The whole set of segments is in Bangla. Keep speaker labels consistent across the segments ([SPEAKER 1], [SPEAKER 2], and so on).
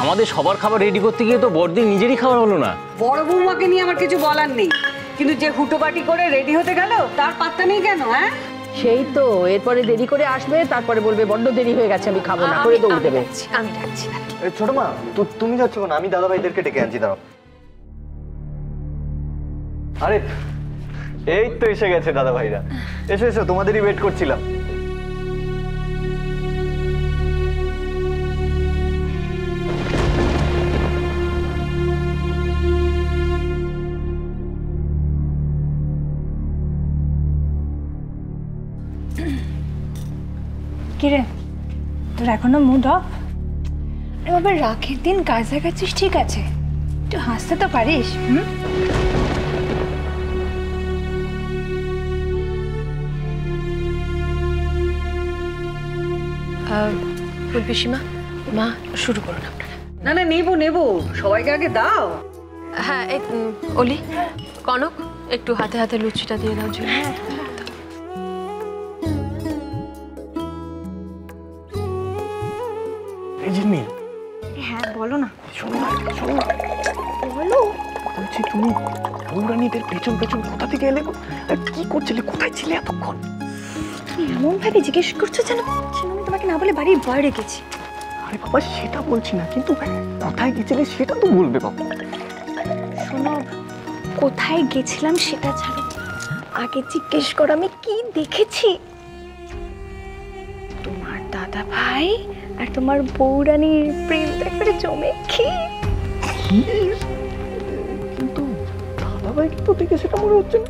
[SPEAKER 1] আমাদের সবার খাবার রেডি করতে গিয়ে তো বড়দিন নিজেরই খাবার হলো না।
[SPEAKER 2] বড় বৌমাকে নিয়ে আমার কিছু বলার নেই, কিন্তু যে হুটোপাটি করে রেডি হতে গেল তার পাত্তা নেই কেন? হ্যাঁ
[SPEAKER 3] সেই তো, এরপরে দেরি করে আসবে, তারপরে বলবে বড্ড দেরি হয়ে গেছে আমি খাবো না করে দৌড় দেবে।
[SPEAKER 4] আমি ডাকছি।
[SPEAKER 5] ছোট মা তুমি যাচ্ছ না, আমি দাদা ভাইদেরকে ডেকে আনছি, দাঁড়াও। আরে এই তো এসে গেছে দাদা ভাইরা, এসো এসো, তোমাদেরই ওয়েট করছিলাম।
[SPEAKER 4] কিরে, তোর এখনো মুড অফ? আবার রাখের দিন কাজ দেখাচ্ছিস, ঠিক আছে, একটু হাসতে তো পারিস।
[SPEAKER 6] পিসিমা, মা শুরু করুন আপনারা।
[SPEAKER 2] না না, নেবো নেবো, সবাইকে আগে দাও।
[SPEAKER 6] হ্যাঁ, এই অলি, কনক, একটু হাতে হাতে লুচিটা দিয়ে দাও।
[SPEAKER 5] এই জিম্মি,
[SPEAKER 4] হ্যাঁ বলো না।
[SPEAKER 5] শোনো না, শোনো না,
[SPEAKER 4] বলো।
[SPEAKER 5] বলছি তুমি বৌরানীদের পেছন পেছন কোথা থেকে এলে? কি করছিলে, কোথায় ছিলে এতক্ষণ?
[SPEAKER 4] তুমি এমন ভাবে জিজ্ঞেস করছো যেন আমি তোমাকে না বলে বাড়ির বাইরে গেছি।
[SPEAKER 5] আরে বাবা, সেটা বলছি না, কিন্তু কোথায় গেছিলে সেটা তো বলবে বাবা।
[SPEAKER 4] শোনো, কোথায় গেছিলাম সেটা ছাড়ো, আগে জিজ্ঞেস করো আমি কি দেখেছি। তোমার দাদা ভাই আর তোমার বৌরানীর প্রেম তো একবারে জমে
[SPEAKER 5] কিন্তু দাদা ভাইকে তো দেখে সেটা মনে হচ্ছে না।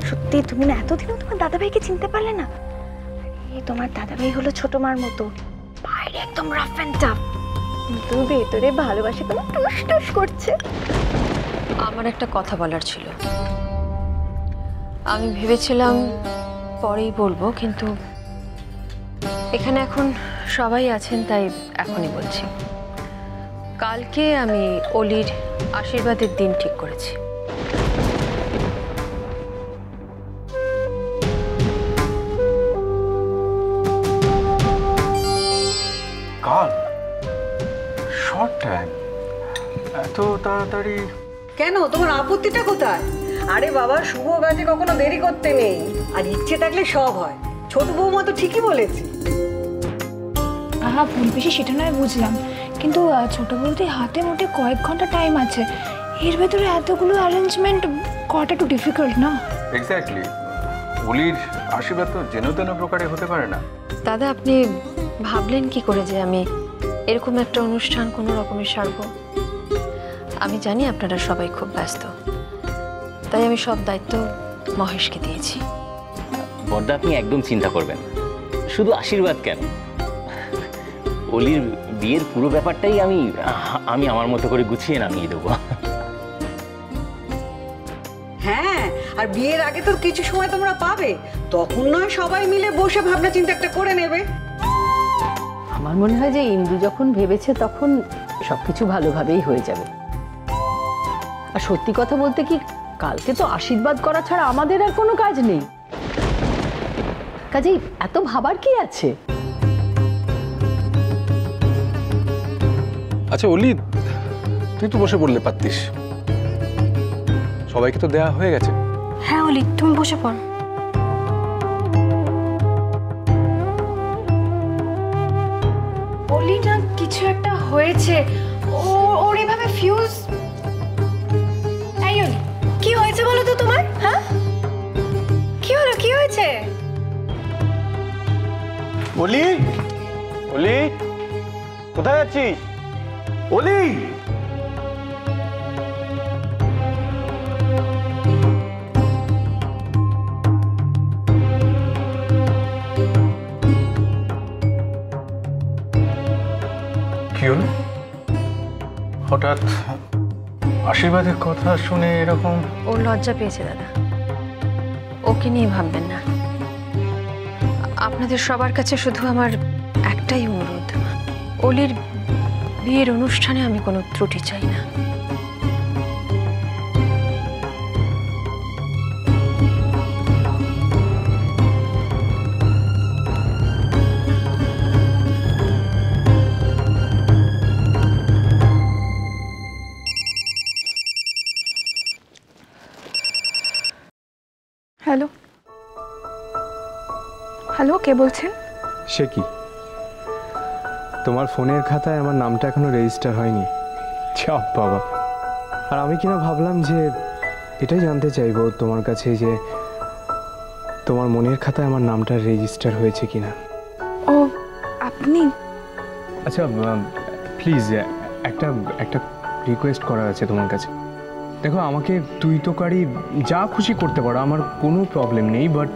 [SPEAKER 4] সত্যি তুমি না এতদিনও তোমার দাদা ভাইকে চিনতে পারলে না? এই তোমার দাদা ভাই হলো ছোট মার মতো, বাইরে একদম রাফ এন্ড টাফ, কিন্তু ভেতরে ভালোবাসে কোনো টুস টুস করছে।
[SPEAKER 6] আমার একটা কথা বলার ছিল, আমি ভেবেছিলাম পরেই বলবো, কিন্তু এখানে এখন সবাই আছেন তাই এখনই বলছি। কালকে আমি অলির আশীর্বাদের দিন ঠিক করেছি।
[SPEAKER 7] কাল? শর্ট টাইম, এত তাড়াতাড়ি?
[SPEAKER 2] কেন, তোমার আপত্তিটা কোথায়? আরে বাবা, শুভ কাজে কখনো দেরি করতে নেই, আর ইচ্ছে থাকলে সব হয়। ছোট বৌমা তো ঠিকই বলেছে।
[SPEAKER 4] ভুল বেশি সেটা নয় বুঝলাম, কিন্তু ছোট বলতে হাতে মোটে কয়েক ঘন্টা টাইম আছে, এর ভেতরে এতগুলো অ্যারেঞ্জমেন্ট করাটা একটু ডিফিকাল্ট না?
[SPEAKER 7] এক্স্যাক্টলি, অলির আশীর্বাদ তো যেন তেন প্রকারে হতে পারে না।
[SPEAKER 6] দাদা, আপনি ভাবলেন কি করে যে আমি এরকম একটা অনুষ্ঠান কোনো রকমের সারব? আমি জানি আপনারা সবাই খুব ব্যস্ত, তাই আমি সব দায়িত্ব মহেশকে দিয়েছি।
[SPEAKER 1] বড়দা, আপনি একদম চিন্তা করবেন না, শুধু আশীর্বাদ কেন, অলির বিয়ের পুরো ব্যাপারটাই আমি আমার মতো করে গুছিয়ে নামিয়ে দেবো।
[SPEAKER 2] হ্যাঁ, আর বিয়ের আগে তো কিছু সময় তোমরা পাবে, তখন নয় সবাই মিলে বসে ভাবনা চিন্তা একটা করে নেবে।
[SPEAKER 3] আমার মনে হয় যে ইন্দু যখন ভেবেছে তখন সবকিছু ভালোভাবেই হয়ে যাবে। আর সত্যি কথা বলতে কি, কালকে তো আশীর্বাদ করা ছাড়া আমাদের আর কোনো কাজ নেই, কাজেই এত ভাবার কি আছে?
[SPEAKER 7] আচ্ছা অলি, তুই তো বসে পড়লে পারতিস, সবাইকে তো দেয়া হয়ে গেছে।
[SPEAKER 4] হ্যাঁ অলি, তুমি বসে পড়ো। অলি না কিছু একটা হয়েছে, ওর এভাবে ফিউজ। এই অলি, কি হয়েছে বলো তো তোমার? হ্যাঁ, কি হলো, কি হয়েছে?
[SPEAKER 5] অলি, অলি, কোথায় যাচ্ছিস? অলি,
[SPEAKER 7] কি হলো হঠাৎ? আশীর্বাদের কথা শুনে এরকম?
[SPEAKER 6] ও লজ্জা পেয়েছে দাদা, ওকে নিয়ে ভাববেন না। আপনাদের সবার কাছে শুধু আমার একটাই অনুরোধ, অলির বিয়ের অনুষ্ঠানে আমি কোনো ত্রুটি চাই না।
[SPEAKER 4] কে বলছেন?
[SPEAKER 8] সে কি, তোমার ফোনের খাতায় আমার নামটা এখনো রেজিস্টার হয়নি। চাপ বাবা। আর আমি কিনা ভাবলাম যে এটাই জানতে চাইবো তোমার কাছে যে তোমার মনের খাতায় আমার নামটা রেজিস্টার হয়েছে কিনা।
[SPEAKER 4] ও আপনি?
[SPEAKER 8] আচ্ছা প্লিজ একটা একটা রিকোয়েস্ট করার আছে তোমার কাছে। দেখো, আমাকে তুই তোকারি যা খুশি করতে পারো, আমার কোনো প্রবলেম নেই, বাট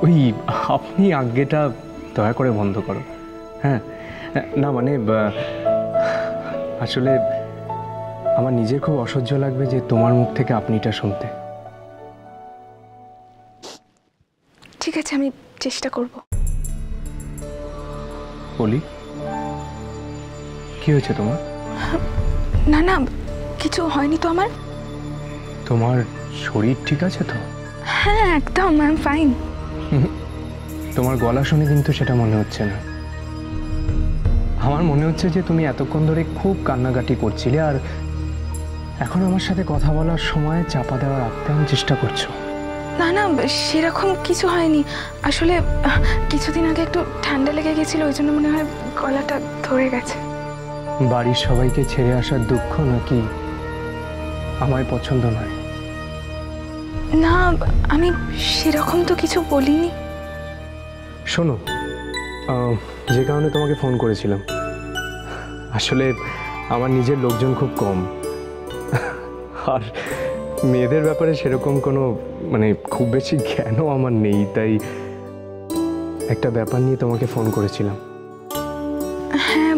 [SPEAKER 8] ওই আপনি আজ্ঞেটা দয়া করে বন্ধ করো। হ্যাঁ, না মানে আসলে আমার নিজের খুব অসহ্য লাগবে যে তোমার মুখ থেকে আপনিটা শুনতে।
[SPEAKER 4] ঠিক আছে, আমি চেষ্টা করব।
[SPEAKER 8] বলি, কি হয়েছে তোমার?
[SPEAKER 4] না না, কিছু হয়নি তো আমার।
[SPEAKER 8] তোমার শরীর ঠিক আছে তো?
[SPEAKER 4] হ্যাঁ একদম, আই এম ফাইন।
[SPEAKER 8] তোমার গলা শুনে কিন্তু সেটা মনে হচ্ছে না। আমার মনে হচ্ছে যে তুমি এতক্ষণ ধরে খুব কান্নাকাটি করছিলে, আর এখন আমার সাথে কথা বলার সময় চাপা দেওয়ার আপ্রাণ চেষ্টা করছো।
[SPEAKER 4] না না, সেরকম কিছু হয়নি। আসলে কিছুদিন আগে একটু ঠান্ডা লেগে গেছিল, ওই জন্য মনে হয় গলাটা ধরে গেছে।
[SPEAKER 8] বাড়ির সবাইকে ছেড়ে আসার দুঃখ, নাকি আমায় পছন্দ নয়?
[SPEAKER 4] না, আমি সেরকম তো কিছু বলিনি।
[SPEAKER 8] শোনো, যে কারণে তোমাকে ফোন করেছিলাম, আসলে আমার নিজের লোকজন খুব কম, আর মেয়েদের ব্যাপারে সেরকম কোনো মানে খুব বেশি জ্ঞানও আমার নেই, তাই একটা ব্যাপার নিয়ে তোমাকে ফোন করেছিলাম।
[SPEAKER 4] হ্যাঁ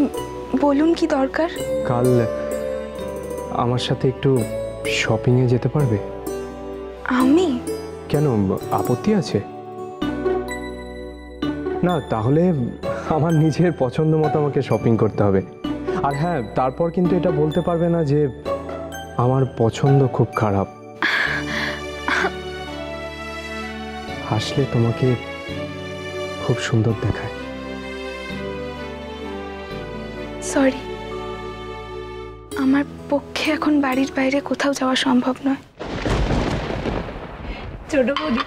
[SPEAKER 4] বলুন, কি দরকার?
[SPEAKER 8] কাল আমার সাথে একটু শপিংয়ে যেতে পারবে?
[SPEAKER 4] আমি?
[SPEAKER 8] কেন, আপত্তি আছে? না, তাহলে আমার নিজের পছন্দ মতো আমাকে শপিং করতে হবে। আর হ্যাঁ, তারপর কিন্তু এটা বলতে পারবে না যে আমার পছন্দ খুব খারাপ। হাসলে তোমাকে খুব সুন্দর দেখায়।
[SPEAKER 4] সরি, আমার পক্ষে এখন বাড়ির বাইরে কোথাও যাওয়া সম্ভব নয়।
[SPEAKER 9] ছোট বৌদি,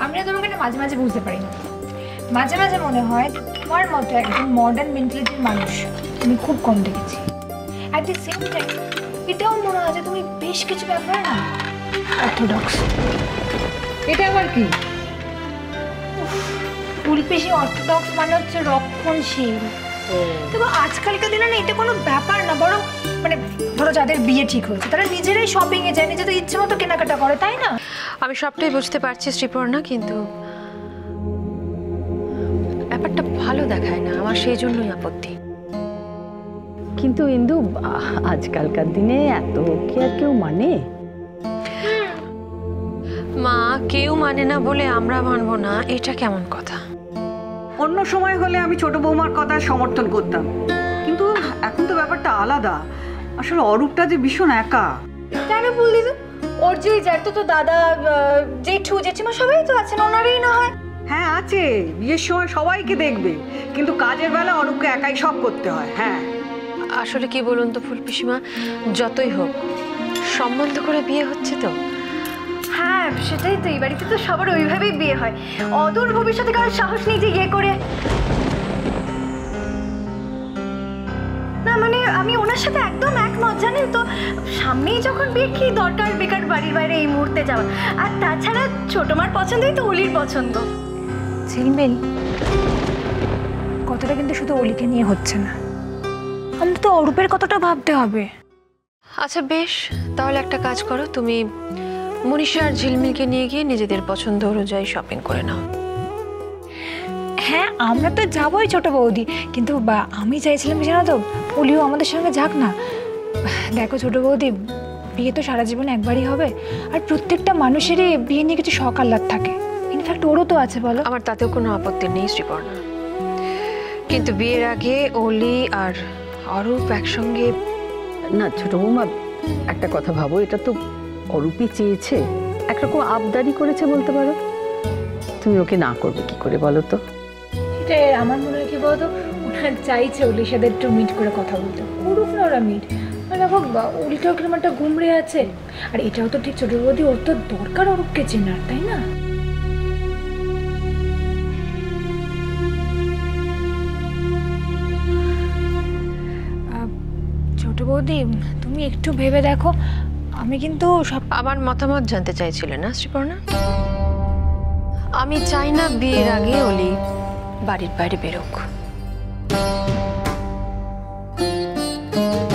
[SPEAKER 9] আমরা তোমাকে না মাঝে মাঝে বুঝতে পারি না। মাঝে মাঝে মনে হয় তোমার মতো একদম মডার্ন মেন্টালিটির মানুষ তুমি খুব কম দেখেছি। অ্যাট দি সেম টাইম এটাও মনে হয় যে তুমি বেশ কিছু ব্যাপারে না অর্থোডক্স।
[SPEAKER 2] এটা আবার কি?
[SPEAKER 9] ফুলপিসি অর্থোডক্স মানে হচ্ছে রক্ষণশীল। দেখো আজকালকার দিনে না এটা কোনো ব্যাপার না, বরং মানে ধরো যাদের বিয়ে ঠিক হয়েছে তারা নিজেরাই শপিংয়ে যায়, নিজেদের ইচ্ছে মতো কেনাকাটা করে, তাই না?
[SPEAKER 6] আমি সবটাই বুঝতে পারছি শ্রীপর্ণা, কিন্তু ব্যাপারটা ভালো দেখায় না, আমার সেই জন্যই আপত্তি।
[SPEAKER 3] কিন্তু ইন্দু, আজকালকার দিনে এত কি আর কেউ মানে?
[SPEAKER 6] মা, কেউ মানে না বলে আমরা মানবো না, এটা কেমন কথা?
[SPEAKER 2] অন্য সময় হলে আমি ছোট বৌমার কথা সমর্থন করতাম, কিন্তু এখন তো ব্যাপারটা আলাদা। আসলে অরূপটা যে ভীষণ একা।
[SPEAKER 9] কেন ভুল দিদি? ওর যে যার তো দাদা, জেঠু, জেঠিমা সবাই তো আছেন, ওনারই না হয়।
[SPEAKER 2] হ্যাঁ আছে, বিয়ের সময় সবাইকে দেখবে, কিন্তু কাজের বেলা অরূপকে একাই সব করতে হয়। হ্যাঁ
[SPEAKER 6] আসলে কি বলুন তো ফুলপিসিমা, যতই হোক সম্বন্ধ করে বিয়ে হচ্ছে তো।
[SPEAKER 9] হ্যাঁ সেটাই তো, এই বাড়িতে তো সবার ওইভাবেই বিয়ে হয়। অদূর ভবিষ্যতে কারোর সাহস নেই যে ইয়ে করে। না মানে আমি ওনার সাথে একদম একমত, জানেন তো। সামনেই যখন বিয়ে, কি দরকার বেকার বাড়ির বাইরে এই মুহূর্তে যাওয়া? আর তাছাড়া ছোট মার পছন্দই তো অলির পছন্দ। ঝিলমিল কথাটা কিন্তু শুধু অলিকে নিয়ে হচ্ছে না, আমাদের তো অরূপের কথাটা ভাবতে হবে।
[SPEAKER 6] আচ্ছা বেশ, তাহলে একটা কাজ করো, তুমি মনীষা আর ঝিলমিলকে নিয়ে গিয়ে নিজেদের পছন্দ অনুযায়ী শপিং করে নাও।
[SPEAKER 9] হ্যাঁ আমরা তো যাবোই ছোট বৌদি, কিন্তু আমি চাইছিলাম কি জানো তো, অলিও আমাদের সঙ্গে যাক না। দেখো ছোট বৌদি, বিয়ে তো সারা জীবন একবারই হবে, আর প্রত্যেকটা মানুষেরই বিয়ে নিয়ে কিছু শখ আহ্লাদ থাকে। ইনফ্যাক্ট ওরও তো আছে, বলো।
[SPEAKER 6] আমার তাতেও কোনো আপত্তি নেই শ্রীপর্ণা, কিন্তু বিয়ের আগে অলি আর অরূপ একসঙ্গে।
[SPEAKER 3] না ছোট বৌমা, একটা কথা ভাবো, এটা তো অরূপই চেয়েছে, একরকম আবদারি করেছে বলতে পারো। তুমি ওকে না করবে কি করে বলো তো?
[SPEAKER 9] এটা আমার মনে হয় কি বলতো, ওরা চাইছে অলির সাথে একটু মিট করে কথা বলতে, করুক না ওরা মিট। আর দেখো অলিটাও কিরকম একটা গুমড়ে আছে, আর এটাও তো ঠিক ছোট বৌদি, ওর তো দরকার অরূপকে চেনার, তাই না? বৌদি তুমি একটু ভেবে দেখো, আমি কিন্তু সব
[SPEAKER 6] আমার মতামত জানতে চাইছিলে না শ্রীপর্ণা? আমি চাই না বিয়ের আগে অলি বাড়ির বাইরে বেরোক।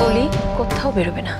[SPEAKER 6] অলি কোথাও বেরোবে না।